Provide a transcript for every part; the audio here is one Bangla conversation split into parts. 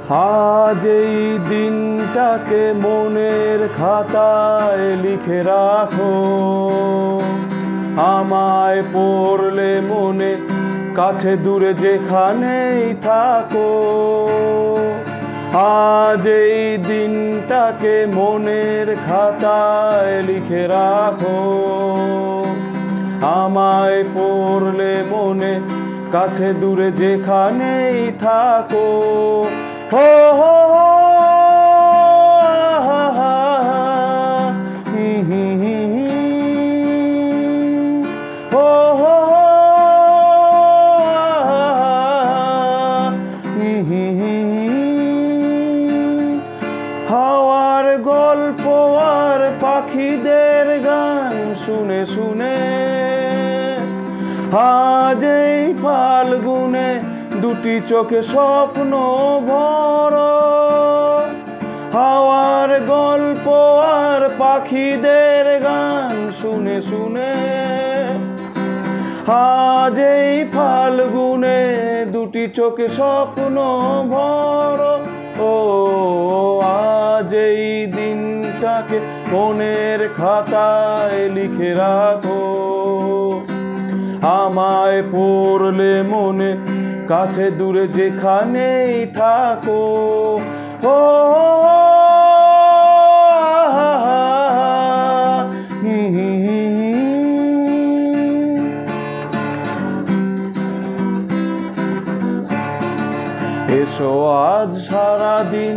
আজ এই দিনটাকে মনের খাতায় লিখে রাখো, আমায় পড়লে মনে কাছে দূরে যেখানেই থাকো। আজ এই দিনটাকে মনের খাতায় লিখে রাখো, আমায় পড়লে মনে কাছে দূরে যেখানেই থাকো। হো হো হাওয়ার গল্প আর পাখিদের গান শুনে শুনে আজ এই ফাল্গুনে দুটি চোখে স্বপ্ন ভরা। হাওয়ার গল্প আর পাখিদের গান শুনে শুনে আজ এই ফাল্গুনে দুটি চোখে স্বপ্ন ভরা। ও আজ এই দিনটাকে মনের খাতায় লিখে রাখো, আমায় পড়লে মনে কাছে দূরে যেখানেই থাকো। ও এসো আজ সারাদিন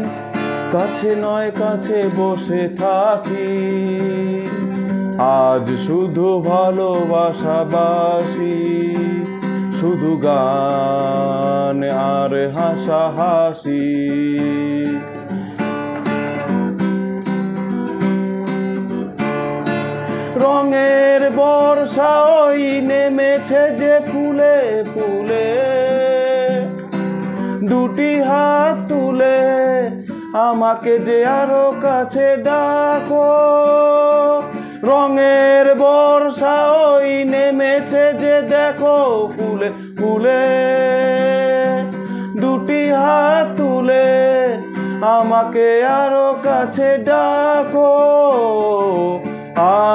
কাছে নয় কাছে বসে থাকি, আজ শুধু ভালোবাসাবাসি, শুধু গান আর হাসাহাসি। রঙের বর্ষা ওই নেমেছে যে ফুলে ফুলে, দুটি হাত তুলে আমাকে যে আরো কাছে ডাকো। রঙের বর্ষা ওই নেমেছে যে দেখো ফুলে ফুলে, দুটি হাত তুলে আমাকে আরো কাছে ডাকো।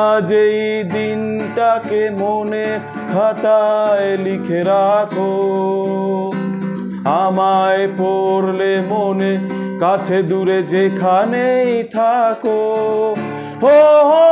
আজ এই দিনটাকে মনে খাতায় লিখে রাখো, আমায় পড়লে মনে কাছে দূরে যেখানেই থাকো। হো হো